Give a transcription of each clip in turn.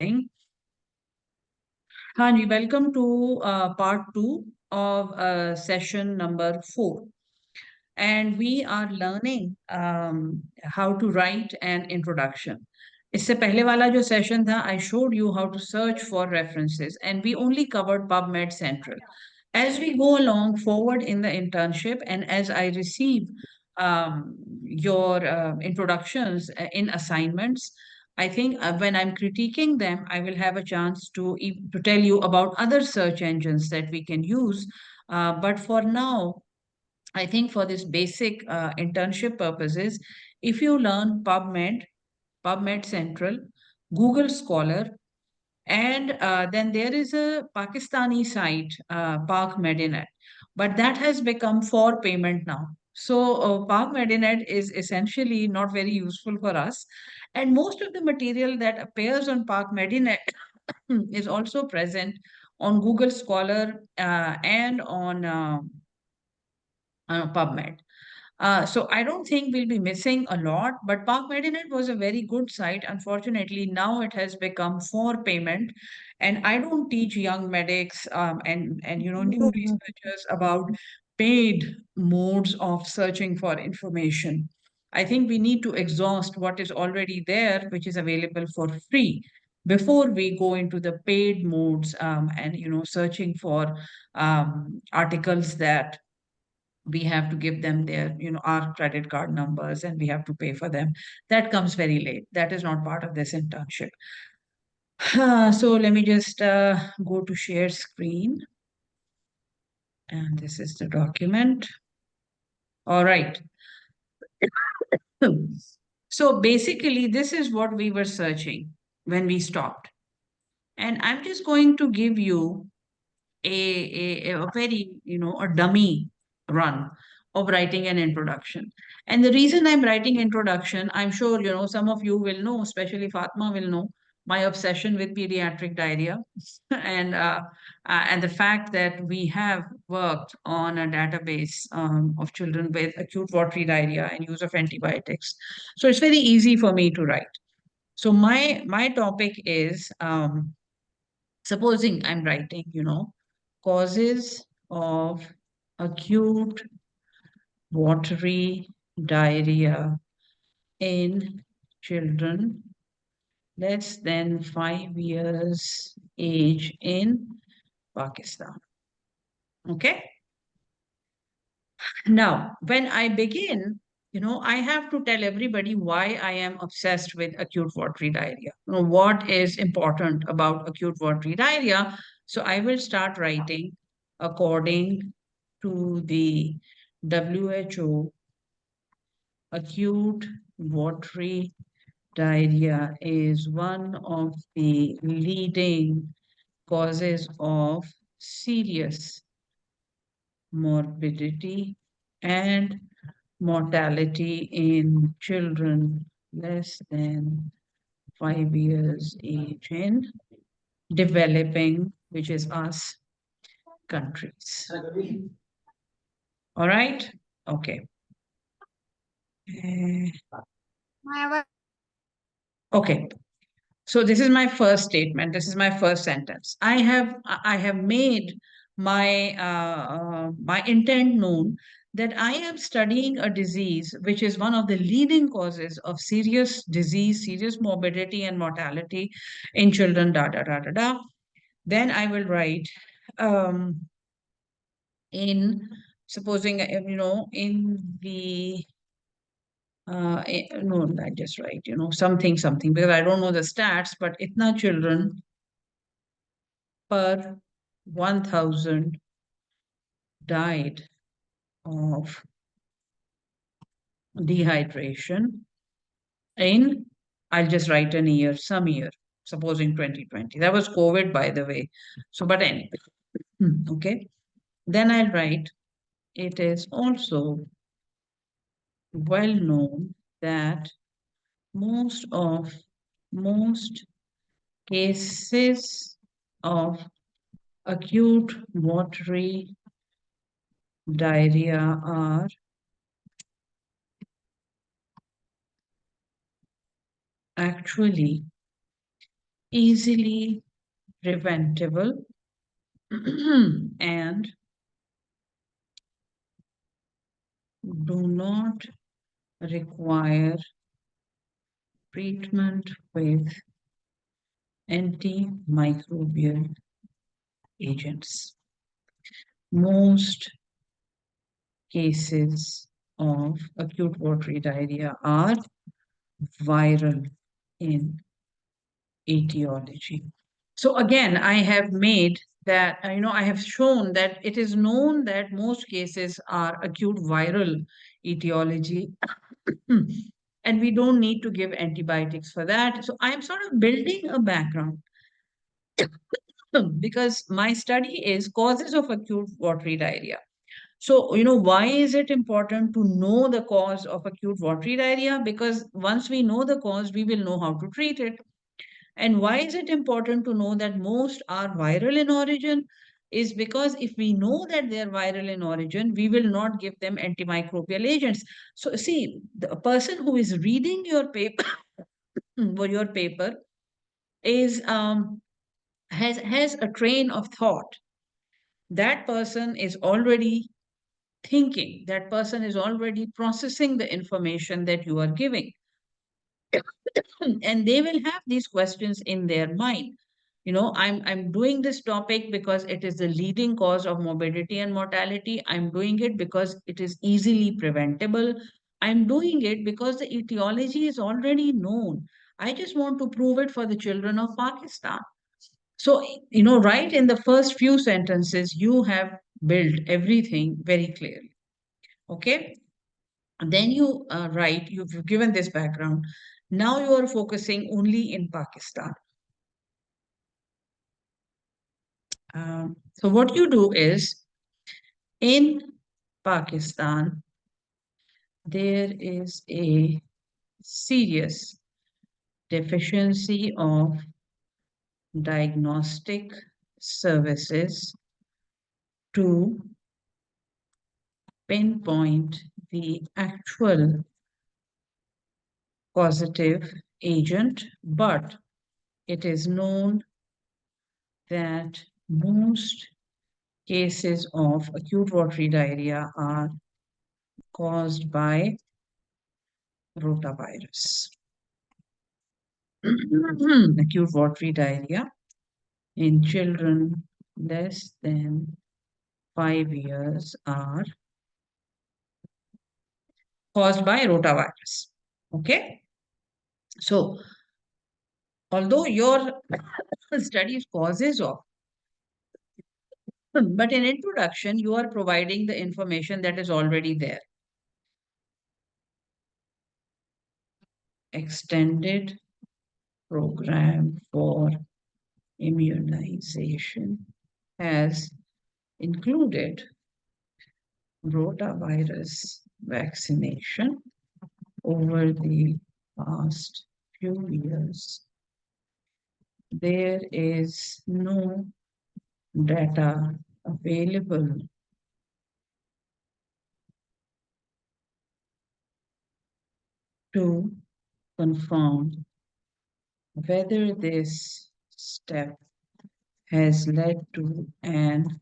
morning. Hanji, welcome to part two of session number 4. And we are learning how to write an introduction. इससे पहले वाला जो session था, I showed you how to search for references, and we only covered PubMed Central. As we go along forward in the internship, and as I receive your introductions in assignments, I think when I'm critiquing them, I will have a chance to tell you about other search engines that we can use. But for now, I think for this basic internship purposes, if you learn PubMed Central, Google Scholar, and then there is a Pakistani site, Park Medinet, but that has become for payment now. So Park Medinet is essentially not very useful for us. And most of the material that appears on Park Medinet is also present on Google Scholar and on PubMed. So I don't think we'll be missing a lot, but Park Medinet was a very good site. Unfortunately, now it has become for payment, and I don't teach young medics and new researchers about paid modes of searching for information. I think we need to exhaust what is already there, which is available for free, before we go into the paid modes and searching for articles that we have to give them their our credit card numbers and we have to pay for them. That comes very late. That is not part of this internship. So let me just go to share screen, and this is the document. All right. So basically this is what we were searching when we stopped, and I'm just going to give you a very, a dummy run of writing an introduction. And the reason I'm writing introduction, I'm sure, some of you will know, especially Fatma will know, my obsession with pediatric diarrhea and the fact that we have worked on a database of children with acute watery diarrhea and use of antibiotics. So it's very easy for me to write. So my topic is supposing I'm writing, causes of acute watery diarrhea in children less than 5 years age in Pakistan. Okay. Now, when I begin, I have to tell everybody why I am obsessed with acute watery diarrhea. What is important about acute watery diarrhea. So I will start writing according to the WHO. Acute watery diarrhea is one of the leading causes of serious morbidity and mortality in children less than 5 years age in developing, which is us, countries. All right? Okay. Okay. So this is my first statement. This is my first sentence. I have made my intent known that I am studying a disease which is one of the leading causes of serious disease, serious morbidity and mortality in children. Da da da da da. Then I will write in supposing in the no, I just write, something, because I don't know the stats, but itna children per 1,000 died of dehydration in, I'll just write an year, some year, supposing 2020. That was COVID, by the way. So, but anyway, okay. Then I'll write, it is also well known that most cases of acute watery diarrhea are actually easily preventable, and do not require treatment with antimicrobial agents. Most cases of acute watery diarrhea are viral in etiology. So again, I have made that, I have shown that it is known that most cases are acute viral etiology. And we don't need to give antibiotics for that. So I'm sort of building a background because my study is causes of acute watery diarrhea. So, why is it important to know the cause of acute watery diarrhea? Because once we know the cause, we will know how to treat it. And why is it important to know that most are viral in origin? Is because if we know that they are viral in origin, we will not give them antimicrobial agents. So, see, the person who is reading your paper, or your paper, is has a train of thought. That person is already thinking. That person is already processing the information that you are giving. And they will have these questions in their mind. I'm doing this topic because it is the leading cause of morbidity and mortality. I'm doing it because it is easily preventable. I'm doing it because the etiology is already known. I just want to prove it for the children of Pakistan. So, right in the first few sentences, you have built everything very clearly. Okay. And then you write, you've given this background. Now you are focusing only in Pakistan. So what you do is in Pakistan, there is a serious deficiency of diagnostic services to pinpoint the actual causative agent, but it is known that most cases of acute watery diarrhea are caused by rotavirus. Acute watery diarrhea in children less than 5 years are caused by rotavirus. Okay, so although your study is causes of, but in introduction, you are providing the information that is already there. Extended program for immunization has included rotavirus vaccination over the past few years. There is no data available to confirm whether this step has led to an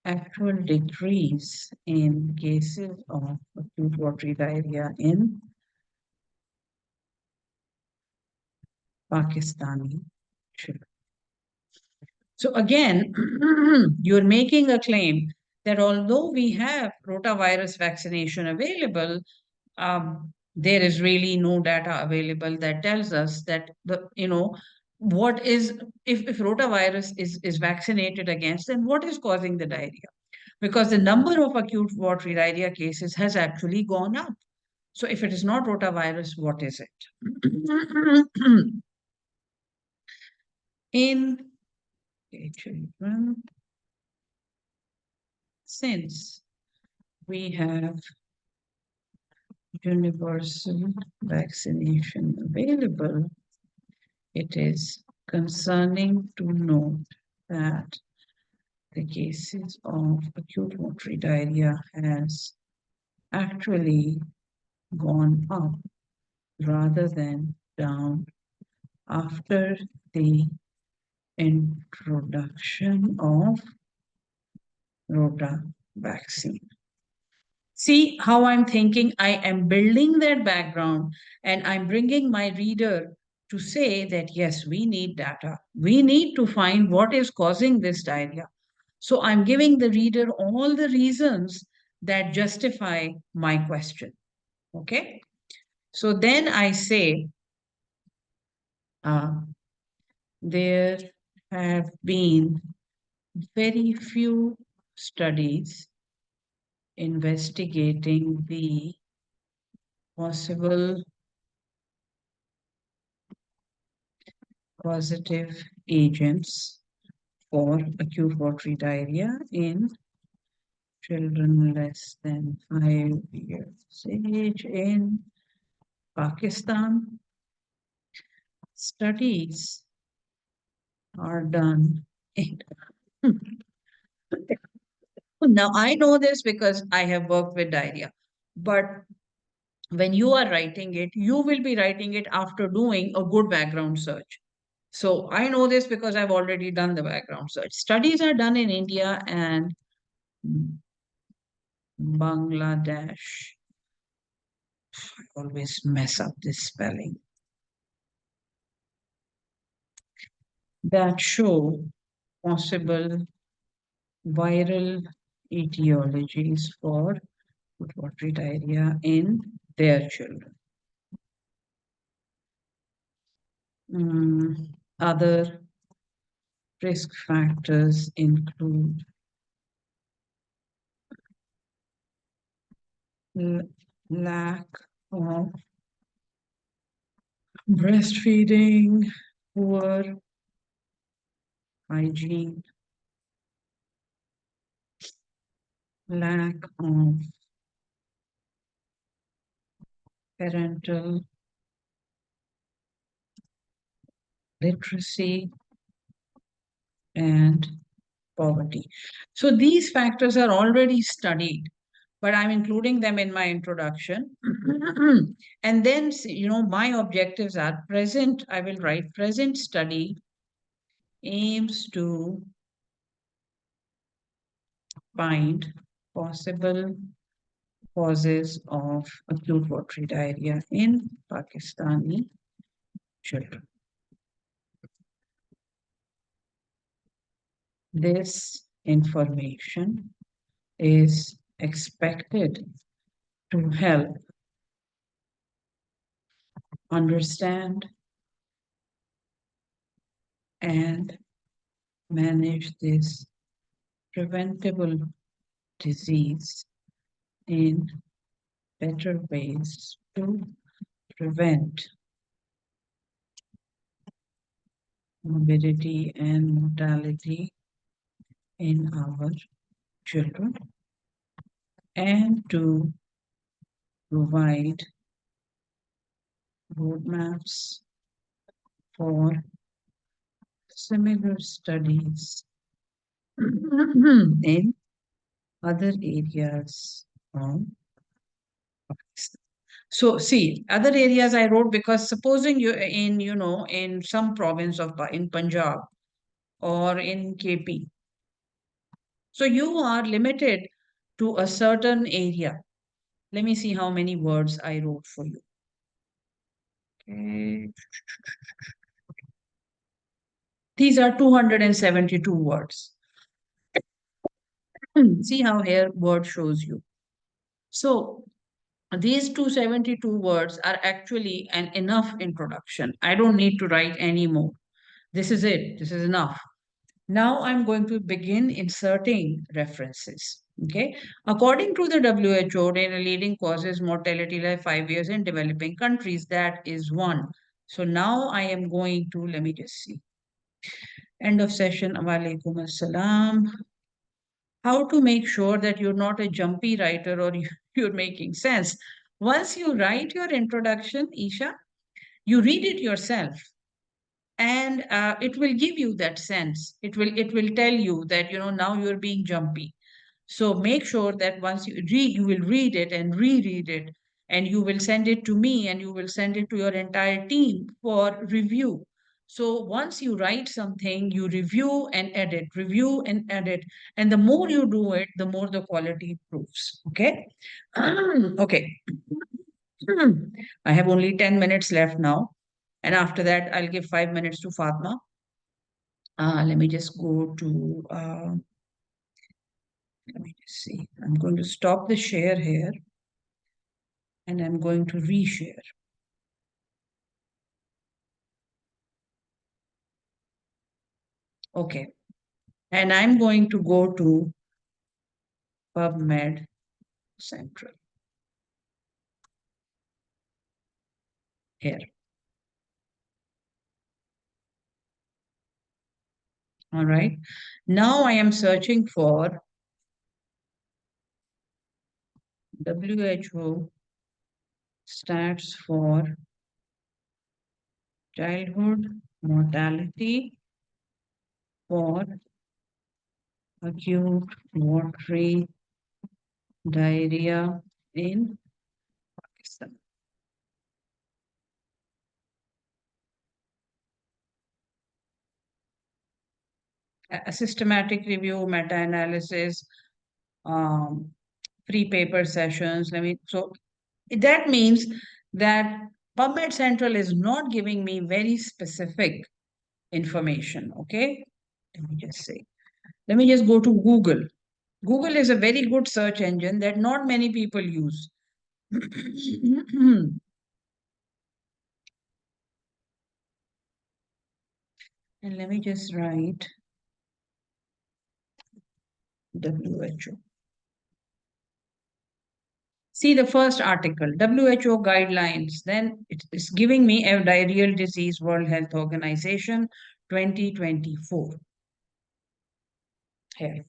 actual decrease in cases of acute watery diarrhea in Pakistani children. So again, you're making a claim that although we have rotavirus vaccination available, there is really no data available that tells us that what is, if rotavirus is vaccinated against, then what is causing the diarrhea? Because the number of acute watery diarrhea cases has actually gone up. So if it is not rotavirus, what is it? In children, since we have universal vaccination available, it is concerning to note that the cases of acute watery diarrhea has actually gone up rather than down after the introduction of rota vaccine. See how I'm thinking? I am building that background and I'm bringing my reader to say that yes, we need data. We need to find what is causing this diarrhea. So I'm giving the reader all the reasons that justify my question. Okay. So then I say, uh, there have been very few studies investigating the possible causative agents for acute watery diarrhea in children less than 5 years age in Pakistan. Studies are done in. Now, I know this because I have worked with diarrhea, but when you are writing it, you will be writing it after doing a good background search. So I know this because I've already done the background search. Studies are done in India and Bangladesh. I always mess up this spelling. That show possible viral etiologies for watery diarrhea in their children. Other risk factors include lack of breastfeeding, poor hygiene, lack of parental literacy, and poverty. So these factors are already studied, but I'm including them in my introduction. And then, my objectives are present. I will write present study aims to find possible causes of acute watery diarrhea in Pakistani children. This information is expected to help understand and manage this preventable disease in better ways to prevent morbidity and mortality in our children and to provide roadmaps for similar studies in other areas of Pakistan. So see, other areas I wrote because supposing you in some province of in Punjab or in KP, so you are limited to a certain area. Let me see how many words I wrote for you. Okay. These are 272 words. See how here word shows you. So these 272 words are actually an enough introduction. I don't need to write any more. This is it. This is enough. Now I'm going to begin inserting references. Okay. According to the WHO, the leading causes mortality like 5 years in developing countries. That is one. So now I am going to, let me just see. End of session. Walaikum assalam. How to make sure that you're not a jumpy writer or you're making sense. Once you write your introduction, Isha, you read it yourself and it will give you that sense. It will tell you that now you're being jumpy. So make sure that once you read, you will read it and reread it, and you will send it to me and you will send it to your entire team for review. So once you write something, you review and edit, and the more you do it, the more the quality improves. Okay. Okay. I have only 10 minutes left now. And after that, I'll give 5 minutes to Fatma. Let me just go to, let me just see. I'm going to stop the share here and I'm going to reshare. Okay. And I'm going to go to PubMed Central here. All right. Now I am searching for WHO stats for childhood mortality for acute watery diarrhea in Pakistan. A systematic review, meta-analysis, um, free paper sessions. So that means that PubMed Central is not giving me very specific information. Okay. Let me just say, let me just go to Google. Google is a very good search engine that not many people use. And let me just write WHO. See the first article, WHO guidelines. Then it's giving me a diarrheal disease World Health Organization 2024. Here.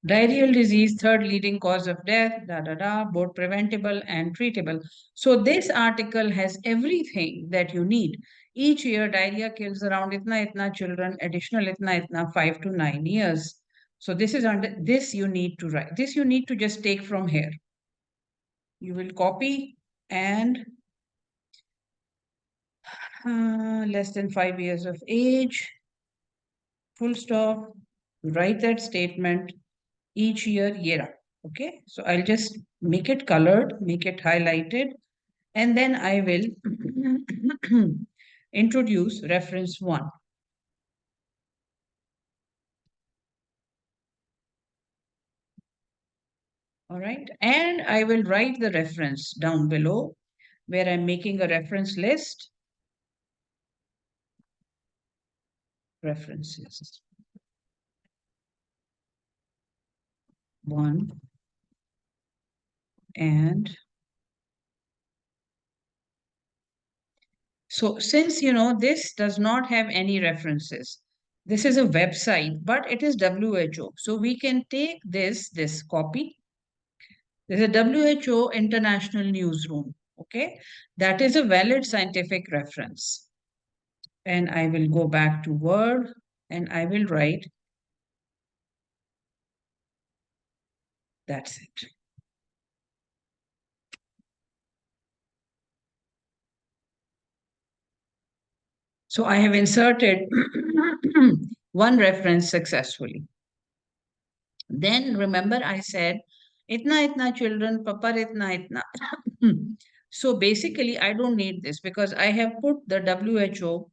Diarrheal disease, third leading cause of death, both preventable and treatable. So this article has everything that you need. Each year, diarrhea kills around itna children, additional itna 5 to 9 years. So this is under this you need to write. This you need to just take from here. You will copy and less than 5 years of age, full stop, write that statement each year. Okay, so I'll just make it colored, make it highlighted, and then I will introduce reference 1. All right, and I will write the reference down below where I'm making a reference list. References 1 and so since this does not have any references, this is a website, but it is WHO. So we can take this copy. There's a WHO International Newsroom. Okay, that is a valid scientific reference. And I will go back to Word and I will write, that's it. So I have inserted one reference successfully. Then remember I said, itna children, papa itna. So basically I don't need this because I have put the WHO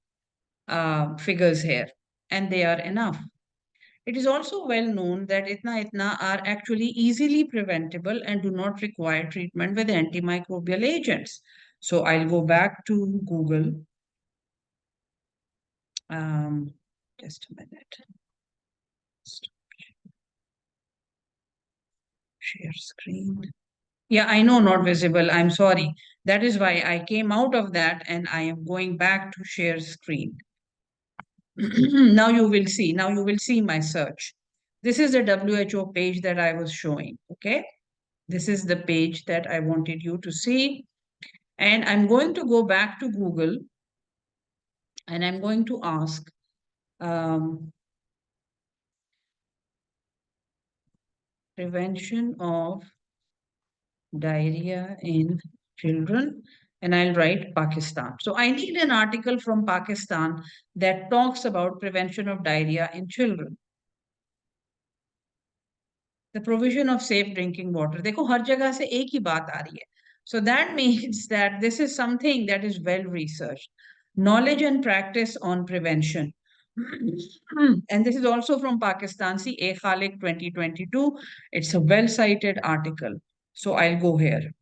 figures here and they are enough. It is also well known that itna are actually easily preventable and do not require treatment with antimicrobial agents. So I'll go back to Google. Just a minute. Share screen. Yeah, I know not visible. I'm sorry. That is why I came out of that and I am going back to share screen. Now you will see. Now you will see my search. This is the WHO page that I was showing. Okay. This is the page that I wanted you to see. And I'm going to go back to Google and I'm going to ask prevention of diarrhea in children, and I'll write Pakistan. So I need an article from Pakistan that talks about prevention of diarrhea in children. The provision of safe drinking water. देखो हर जगह से एक ही बात आ रही है. So that means that this is something that is well researched. Knowledge and practice on prevention. And this is also from Pakistan. See, A. Khalik 2022. It's a well cited article. So I'll go here.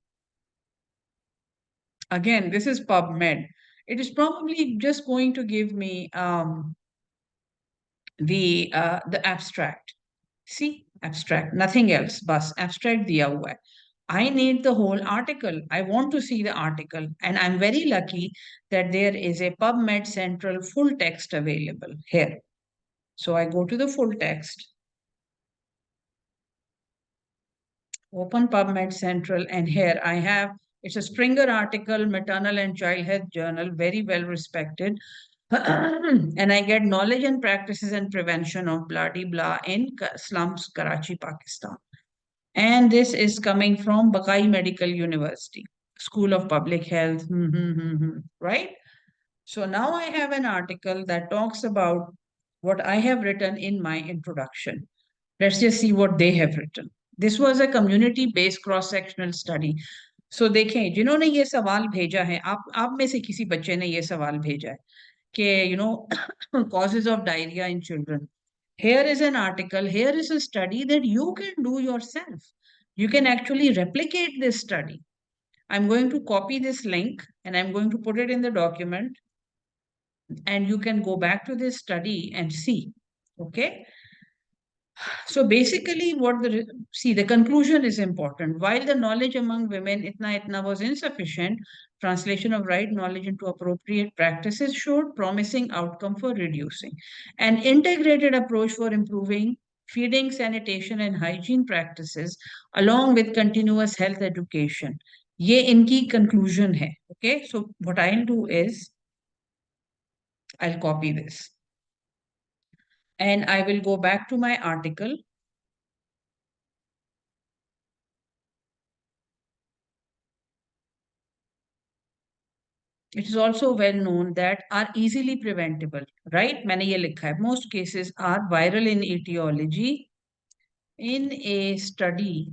Again, this is PubMed. It is probably just going to give me the abstract. See, abstract, nothing else. Bus abstract diya hua hai. I need the whole article. I want to see the article. And I'm very lucky that there is a PubMed Central full text available here. So I go to the full text, open PubMed Central, and here I have, it's a Springer article, Maternal and Child Health Journal, very well respected. And I get knowledge and practices and prevention of bloody blah in slums, Karachi, Pakistan. And this is coming from Bakai Medical University, School of Public Health, right? So now I have an article that talks about what I have written in my introduction. Let's just see what they have written. This was a community-based cross-sectional study. So देखें जिन्होंने ये सवाल भेजा है, आप में से किसी बच्चे ने ये सवाल भेजा है कि causes of diarrhea in children. Here is an article, here is a study that you can do yourself. You can actually replicate this study. I'm going to copy this link and I'm going to put it in the document, and you can go back to this study and see. Okay. So basically, the conclusion is important. While the knowledge among women, itna was insufficient, translation of right knowledge into appropriate practices showed promising outcome for reducing. An integrated approach for improving feeding, sanitation, and hygiene practices, along with continuous health education. ये इनकी conclusion है. Okay, so what I'll do is I'll copy this. And I will go back to my article. It is also well known that are easily preventable, right? मैंने ये लिखा है. Most cases are viral in etiology. In a study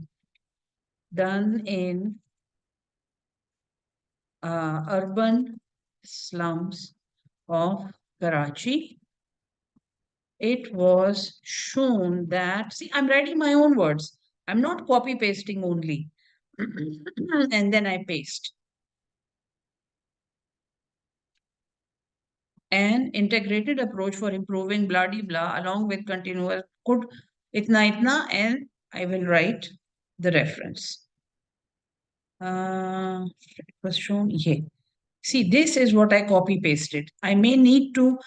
done in urban slums of Karachi, it was shown that, see, I'm writing my own words. I'm not copy pasting only. And then I paste. An integrated approach for improving blah blah along with continuous could itna, and I will write the reference. It was shown here. See, this is what I copy pasted. I may need to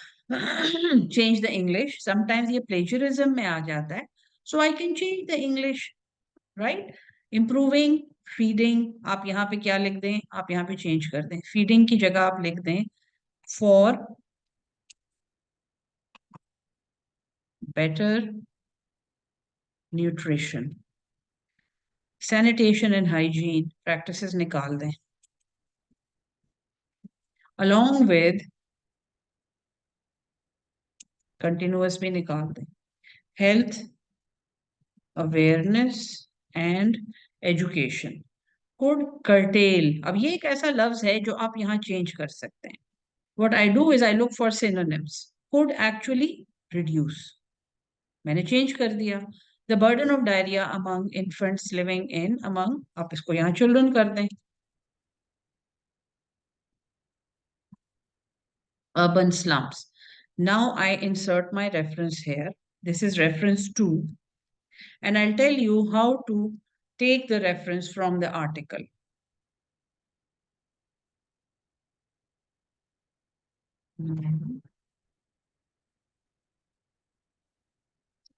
change the English. Sometimes ये plagiarism में आ जाता है. So I can change the English, right? Improving feeding. आप यहाँ पे क्या लिख दें? आप यहाँ पे change कर दें. Feeding की जगह आप लिख दें for better nutrition. Sanitation and hygiene practices निकाल दें. Along with continuous भी निकाल दें. Health, awareness and education. Could curtail. अब ये एक ऐसा लफ्ज है जो आप यहाँ change कर सकते हैं. What I do is I look for synonyms. Could actually reduce. मैंने change कर दिया. The burden of diarrhea among infants living in आप इसको यहाँ children कर दें. Urban slums. Now I insert my reference here. This is reference 2. And I'll tell you how to take the reference from the article.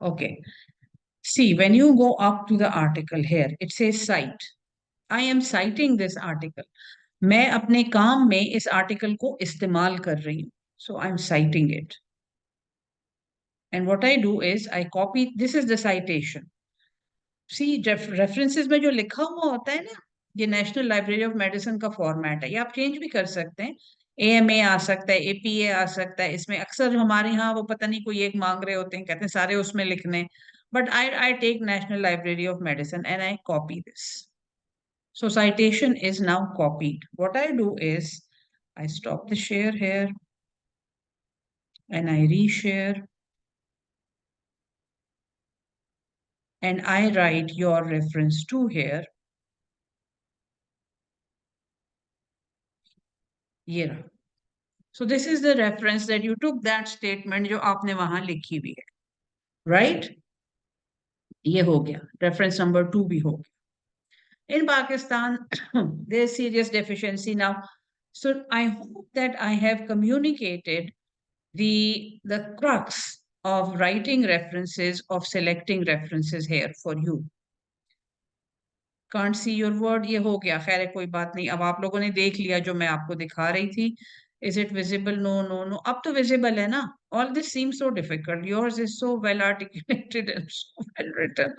Okay. See, when you go up to the article here, it says cite. I am citing this article. मैं अपने काम में इस article को इस्तेमाल कर रही हूँ. So I'm citing it. And what I do is I copy, this is the citation. See, references में जो लिखा हुआ होता है ना, ये नेशनल लाइब्रेरी ऑफ मेडिसिन का फॉर्मेट है, ये आप चेंज भी कर सकते हैं। एएमए आ सकता है, एपीए आ सकता है, इसमें अक्सर हमारे यहाँ वो पता नहीं कोई एक मांग रहे होते हैं, कहते हैं सारे उसमें लिखने, but I take National Library of Medicine and I copy this. So citation is now copied. What I do is I stop the share here and I reshare and I write your reference to here. ये रहा. So this is the reference that you took that statement जो आपने वहां लिखी हुई है, right? ये हो गया, reference number 2 भी हो गया. In Pakistan, there's serious deficiency now. So I hope that I have communicated the crux of writing references, of selecting references here for you. Can't see your word, ये हो गया. खैर है, कोई बात नहीं. अब आप लोगों ने देख लिया जो मैं आपको दिखा रही थी. Is it visible? No, no, no. अब तो visible है ना. All this seems so difficult. Yours is so well articulated and so well written.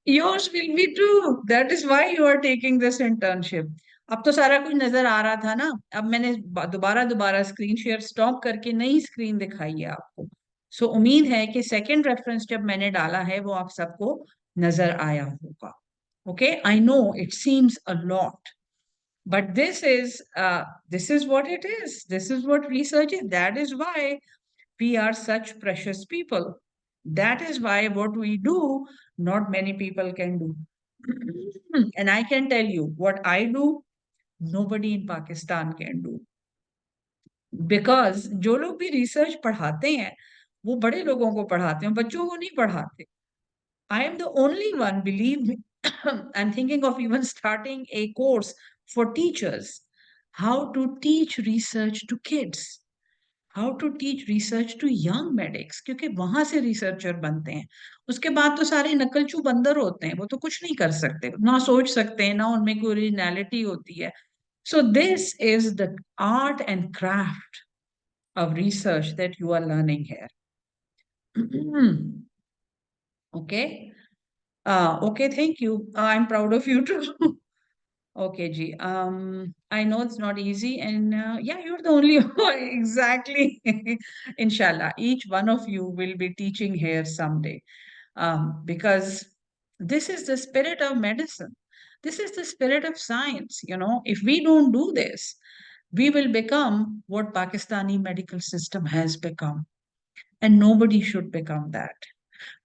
Yours will be too. That is why you are taking this internship. अब तो सारा कुछ नजर आ रहा था ना. अब मैंने दोबारा दोबारा स्क्रीन शेयर स्टॉप करके नई स्क्रीन दिखाई है आपको. सो उम्मीद है कि सेकंड रेफरेंस जब मैंने डाला है वो आप सबको नजर आया होगा. Okay, I know it seems a lot, but this is what it is. This is what research is. That is why we are such precious people. That is why what we do, not many people can do. And I can tell you what I do, nobody in Pakistan can do. Because जो लोग भी research पढ़ाते हैं वो बड़े लोगों को पढ़ाते हैं, बच्चों को नहीं पढ़ाते. I am the only one, believe me. I'm thinking of even starting a course for teachers. How to teach research to kids. How to teach research to young medics. क्योंकि वहां से रिसर्चर बनते हैं. उसके बाद तो सारे नकलचू बंदर होते हैं, वो तो कुछ नहीं कर सकते, ना सोच सकते हैं, ना उनमें कोई ओरिजिनलिटी होती है. So this is the art and craft of research that you are learning here. Okay. Okay, thank you. I'm proud of you too. Okay, G. I know it's not easy, and yeah, you're the only one. Exactly. Inshallah, each one of you will be teaching here someday. Because this is the spirit of medicine. This is the spirit of science. You know, if we don't do this, we will become what Pakistani medical system has become. And nobody should become that.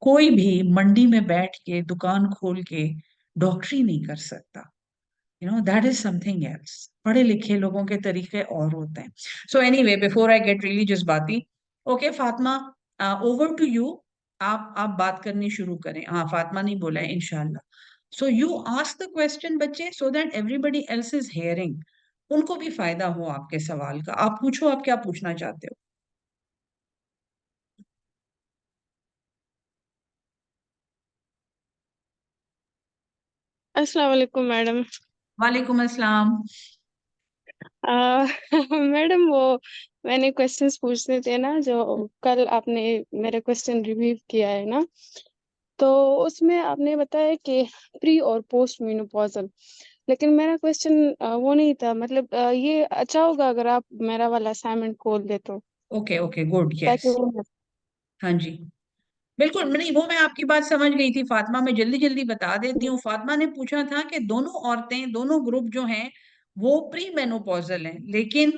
कोई भी मंडी में बैठ के दुकान खोल के डॉक्टरी नहीं कर सकता. You know, that is something else. पढ़े लिखे लोगों के तरीके और होते हैं. So anyway, before I get really just बाती, okay, Fatima, over to you. आप बात करनी शुरू करें. हाँ, फातिमा नहीं बोला है, इंशाल्लाह. So you ask the question बच्चे, so that everybody else is hearing. उनको भी फायदा हो आपके सवाल का. आप पूछो, आप क्या पूछना चाहते हो. अस्सलाम वालेकुम मैडम। वालेकुम अस्सलाम. आ, मैडम वो मैंने क्वेश्चंस पूछने थे ना, जो कल आपने मेरे क्वेश्चन रिव्यू किया है ना, तो उसमें आपने बताया कि प्री और पोस्ट मेनोपॉजल, लेकिन मेरा क्वेश्चन वो नहीं था। मतलब ये अच्छा होगा अगर आप मेरा वाला असाइनमेंट खोल दे तो, ओके ओके, गुड, ताकि यस. हाँ जी, बिल्कुल. नहीं, वो मैं आपकी बात समझ गई थी फातिमा. मैं जल्दी जल्दी बता देती हूँ. फातिमा ने पूछा था कि दोनों औरतें, दोनों ग्रुप जो हैं वो प्री मेनोपॉजल हैं, लेकिन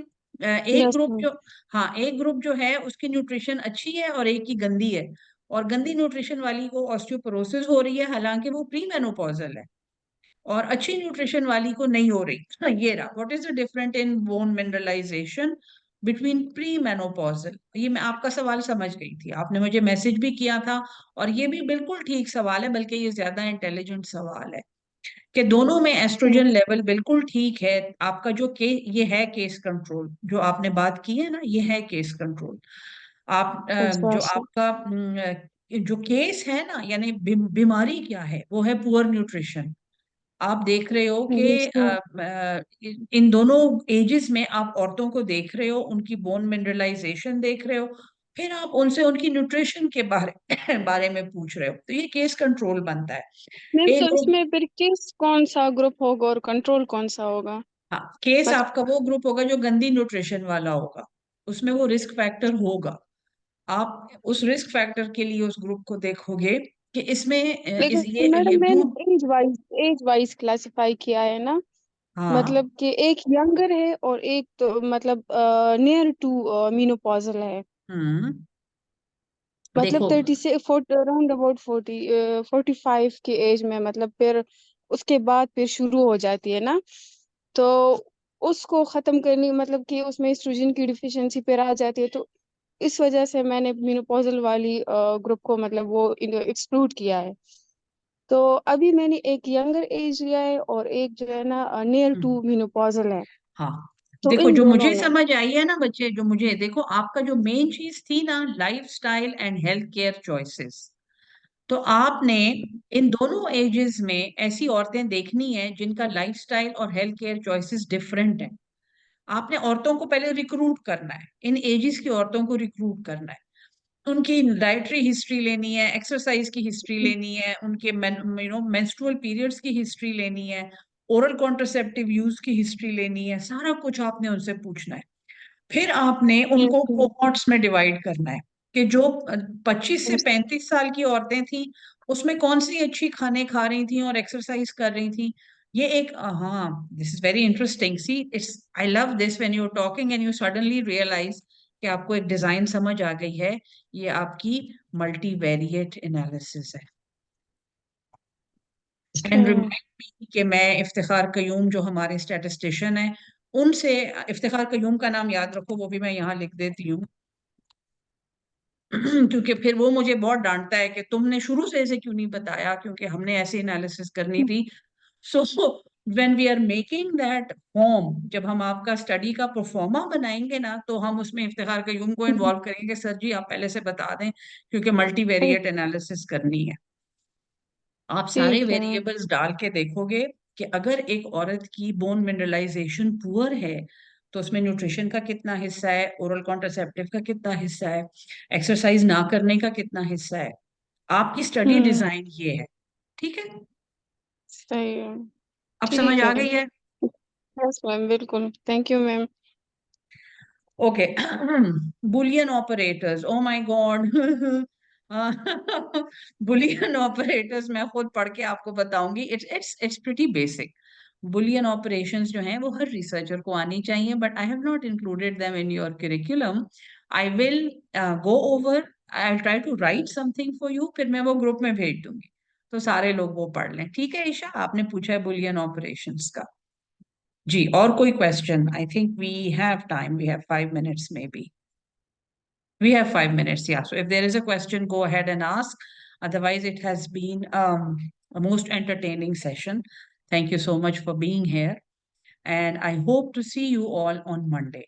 एक यस ग्रुप मैम। जो, हाँ, एक ग्रुप जो है उसकी न्यूट्रिशन अच्छी है और एक की गंदी है. और गंदी न्यूट्रिशन वाली को ऑस्टियोपोरोसिस हो रही है, हालांकि वो प्री मेनोपॉजल है. और अच्छी न्यूट्रिशन वाली को नहीं हो रही. ये रहा. What is the different in bone mineralization between premenopausal. ये मैं आपका सवाल समझ गई थी, आपने मुझे मैसेज भी किया था. और ये भी बिल्कुल ठीक सवाल है, बल्कि ये ज्यादा इंटेलिजेंट सवाल है कि दोनों में एस्ट्रोजन लेवल बिल्कुल ठीक है. आपका जो ये है केस कंट्रोल, जो आपने बात की है ना, ये है केस कंट्रोल. आप अच्छा जो अच्छा। आपका जो केस है ना, यानी बीमारी क्या है, वो है पुअर न्यूट्रिशन. आप देख रहे हो कि यस मैम। इन दोनों एजेस में आप औरतों को देख रहे हो, उनकी बोन मिनरलाइजेशन देख रहे हो. फिर आप उनसे उनकी न्यूट्रिशन के बारे बारे में पूछ रहे हो, तो ये केस कंट्रोल बनता है। मैम एक तो ग्रुप, इसमें फिर किस कौन सा ग्रुप होगा और कंट्रोल कौन सा होगा? हाँ, केस मतलब आपका वो ग्रुप होगा जो गंदी न्यूट्रिशन वाला होगा, उसमें वो रिस्क फैक्टर होगा। आप उस रिस्क फैक्टर के लिए उस ग्रुप को देखोगे कि इसमें इस लेकिन ये मैडम दूध। मैंने एज वाइज क्लासिफाई किया है ना। हाँ। मतलब कि एक यंगर है और एक तो मतलब नियर टू मीनोपॉजल है। हम्म। मतलब देखो। 30 से 40 अराउंड अबाउट 45 के एज में, मतलब फिर उसके बाद फिर शुरू हो जाती है ना। तो उसको खत्म करनी, मतलब कि उसमें एस्ट्रोजन की डिफिशियंसी पे आ जाती है, तो इस वजह से मैंने मेनोपॉजल वाली ग्रुप को मतलब वो एक्सक्लूड किया है। तो अभी मैंने एक यंगर एज लिया है और एक जो है ना नियर हम्म, टू मेनोपॉजल है। हाँ, तो देखो इन जो दोनों मुझे में समझ आई है ना बच्चे, जो मुझे देखो, आपका जो मेन चीज थी ना, lifestyle and health care choices. तो आपने इन दोनों एजेस में ऐसी औरतें देखनी है जिनका लाइफस्टाइल और हेल्थ केयर चॉइसेस डिफरेंट है। आपने औरतों को पहले रिक्रूट करना है, इन एजेस की औरतों को रिक्रूट करना है। उनकी डाइटरी हिस्ट्री लेनी है, एक्सरसाइज की हिस्ट्री लेनी है, उनके मेंस्ट्रुअल पीरियड्स की हिस्ट्री लेनी है, ओरल कॉन्ट्रासेप्टिव यूज की हिस्ट्री लेनी है, सारा कुछ आपने उनसे पूछना है। फिर आपने उनको हम्म, कोहॉर्ट्स में डिवाइड करना है कि जो 25 से 35 साल की औरतें थी, उसमें कौन सी अच्छी खाने खा रही थी और एक्सरसाइज कर रही थी। ये एक, हाँ, this is very interesting, see it's, I love this when you talking and you suddenly realize कि आपको एक डिजाइन समझ आ गई है। ये आपकी मल्टीवेरिएट एनालिसिस है। एंड अच्छा। रिमाइंड मी कि मैं इफ्तिखार कयूम जो हमारे स्टैटिस्टिशियन है, उनसे, इफ्तिखार कयूम का नाम याद रखो, वो भी मैं यहाँ लिख देती हूँ। क्योंकि फिर वो मुझे बहुत डांटता है कि तुमने शुरू से ऐसे क्यों नहीं बताया, क्योंकि हमने ऐसे एनालिसिस करनी थी। So when we are making that form, जब हम आपका स्टडी का प्रोफॉर्मा बनाएंगे ना, तो हम उसमें इफ्तिखार कयूम को इन्वॉल्व करेंगे। सर जी आप पहले से बता दें, क्योंकि मल्टीवेरिएट एनालिसिस करनी है। आप सारे ठीक है मैम। वेरिएबल्स डाल के देखोगे कि अगर एक औरत की बोन मिनरलाइजेशन पुअर है, तो उसमें न्यूट्रिशन का कितना हिस्सा है, ओरल कॉन्ट्रासेप्टिव का कितना हिस्सा है, एक्सरसाइज ना करने का कितना हिस्सा है। आपकी स्टडी हम्म। डिजाइन ये है। ठीक है। सही है। अब समझ ठीक आ है। गई है? यस मैम, बिल्कुल, thank you ma'am. Okay. Boolean operators, oh my God. Boolean operators मैं खुद पढ़ के आपको बताऊंगी। It's pretty basic. Boolean operations जो हैं वो हर रिसर्चर को आनी चाहिए, but I have not included them in your curriculum. I will go over, I will try to write something for you, फिर मैं वो ग्रुप में भेज दूंगी, तो सारे लोग वो पढ़ लें। ठीक है ईशा, आपने पूछा है बुलियन ऑपरेशंस का। जी, और कोई question? I think we have time, we have 5 minutes maybe. We have 5 minutes, yeah. So if there is a question, go ahead and ask. Otherwise, it has been a most entertaining session. Thank you so much for being here. And I hope to see you all on Monday.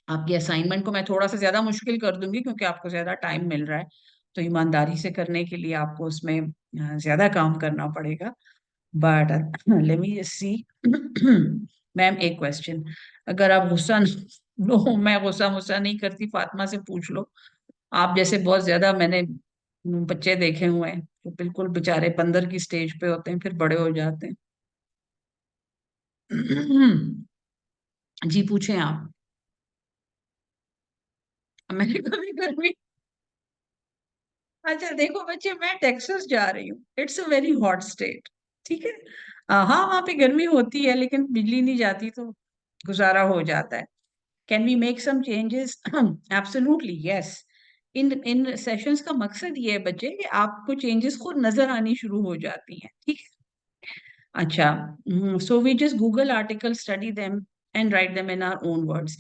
आपकी assignment को मैं थोड़ा सा ज्यादा मुश्किल कर दूंगी क्योंकि आपको ज्यादा टाइम मिल रहा है। तो ईमानदारी से करने के लिए आपको उसमें ज्यादा काम करना पड़ेगा। But let me just see. Ma'am एक क्वेश्चन, अगर आप गुस्सा नो, मैं गुस्सा मुस्सा नहीं करती, फातिमा से पूछ लो। आप जैसे बहुत ज्यादा मैंने बच्चे देखे हुए हैं जो बिल्कुल बेचारे बंदर की स्टेज पे होते हैं, फिर बड़े हो जाते हैं। जी पूछें आप। मैंने कभी गर्मी, अच्छा देखो बच्चे, मैं टेक्सास जा रही हूँ, it's a very hot state. ठीक है। हाँ वहां पे गर्मी होती है, लेकिन बिजली नहीं जाती तो गुजारा हो जाता है। Can we make some changes? Absolutely yes. इन इन सेशंस का मकसद ये है बच्चे कि आपको चेंजेस खुद नजर आनी शुरू हो जाती हैं। ठीक है। अच्छा, so we just Google article, study them and write them in our own words.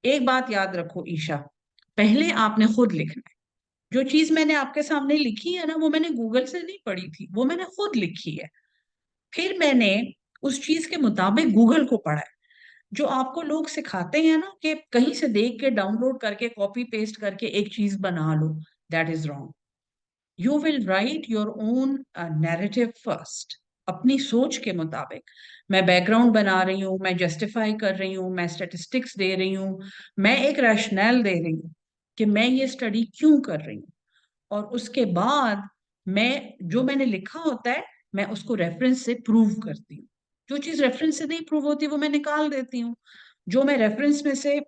एक बात याद रखो ईशा, पहले आपने खुद लिखना है। जो चीज मैंने आपके सामने लिखी है ना, वो मैंने गूगल से नहीं पढ़ी थी, वो मैंने खुद लिखी है। फिर मैंने उस चीज के मुताबिक गूगल को पढ़ा है। जो आपको लोग सिखाते हैं ना कि कहीं से देख के डाउनलोड करके कॉपी पेस्ट करके एक चीज बना लो, that is wrong. You will write your own narrative first, अपनी सोच के मुताबिक। मैं बैकग्राउंड बना रही हूँ, मैं जस्टिफाई कर रही हूँ, मैं स्टेटिस्टिक्स दे रही हूँ, मैं एक रैशनल दे रही हूँ। कि मैं ये स्टडी क्यों कर रही हूँ, और उसके बाद मैं जो मैंने लिखा होता है मैं उसको रेफरेंस से प्रूव करती हूँ। जो चीज रेफरेंस से नहीं प्रूव होती वो मैं निकाल देती हूँ। जो मैं रेफरेंस में से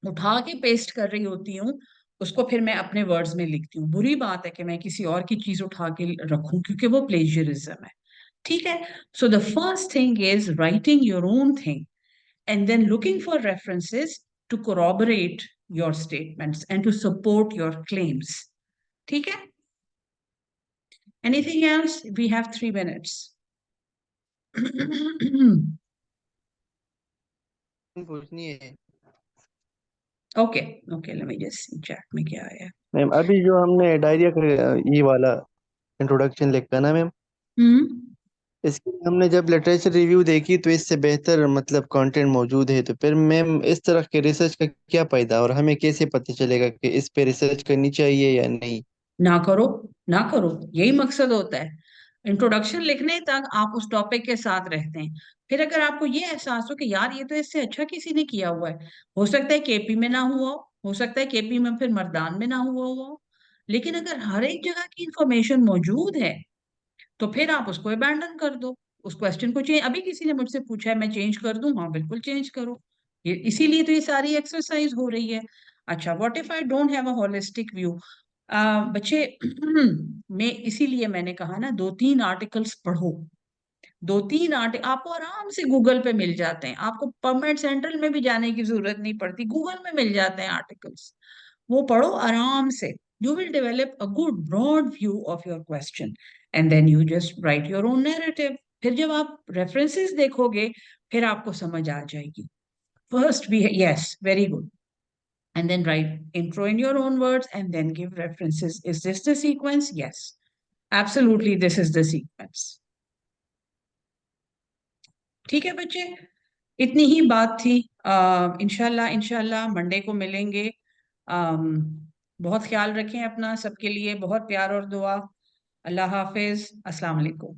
उठा के पेस्ट कर रही होती हूँ उसको फिर मैं अपने वर्ड्स में लिखती हूँ। बुरी बात है कि मैं किसी और की चीज उठा के रखूं, क्योंकि वो प्लेजरिज्म है। ठीक है। So the first thing is writing your own thing and then looking for references to corroborate your statements and to support your claims. ठीक है? Anything else? We have 3 minutes. पूछनी है Okay, okay, let me just see chat में क्या आया। Ma'am. अभी जो हमने डायरिया का ये वाला इंट्रोडक्शन लिखा ना मैम, हम्म। इसके लिए हमने जब लिटरेचर रिव्यू देखी तो इससे बेहतर मतलब कंटेंट मौजूद है, तो फिर मैम इस तरह के रिसर्च का क्या फायदा और हमें कैसे पता चलेगा कि इस पे रिसर्च करनी चाहिए या नहीं? ना करो, ना करो, यही मकसद होता है। इंट्रोडक्शन लिखने तक आप उस टॉपिक के साथ रहते हैं। फिर अगर आपको ये एहसास हो कि यार ये तो इससे अच्छा किसी ने किया हुआ है, हो सकता है केपी में ना हुआ हो सकता है केपी में फिर मर्दान में ना हुआ हो, लेकिन अगर हर एक जगह की इंफॉर्मेशन मौजूद है तो फिर आप उसको अबैंडन कर दो। उस क्वेश्चन को चेंज, अभी किसी ने मुझसे पूछा है मैं चेंज कर दूं, हाँ बिल्कुल चेंज करो। ये इसीलिए तो ये सारी एक्सरसाइज हो रही है। अच्छा, what if I don't have a holistic view? बच्चे मैं इसीलिए मैंने कहा ना 2-3 आर्टिकल्स पढ़ो। 2-3 आर्टिकल आपको आराम से गूगल पे मिल जाते हैं, आपको परमानेंट सेंट्रल में भी जाने की जरूरत नहीं पड़ती, गूगल में मिल जाते हैं आर्टिकल्स। वो पढ़ो आराम से। You will develop a good broad view of your question and then you just write your own narrative. फिर जब आप रेफरेंसेस देखोगे फिर आपको समझ आ जाएगी। First we, yes, very good. And then write intro in your own words and then give references. Is this the sequence? Yes, absolutely, this is the sequence. ठीक है बच्चे, इतनी ही बात थी। इंशाल्लाह इंशाल्लाह मंडे को मिलेंगे। अम, बहुत ख्याल रखें अपना, सबके लिए बहुत प्यार और दुआ। अल्लाह हाफिज, अस्सलाम वालेकुम।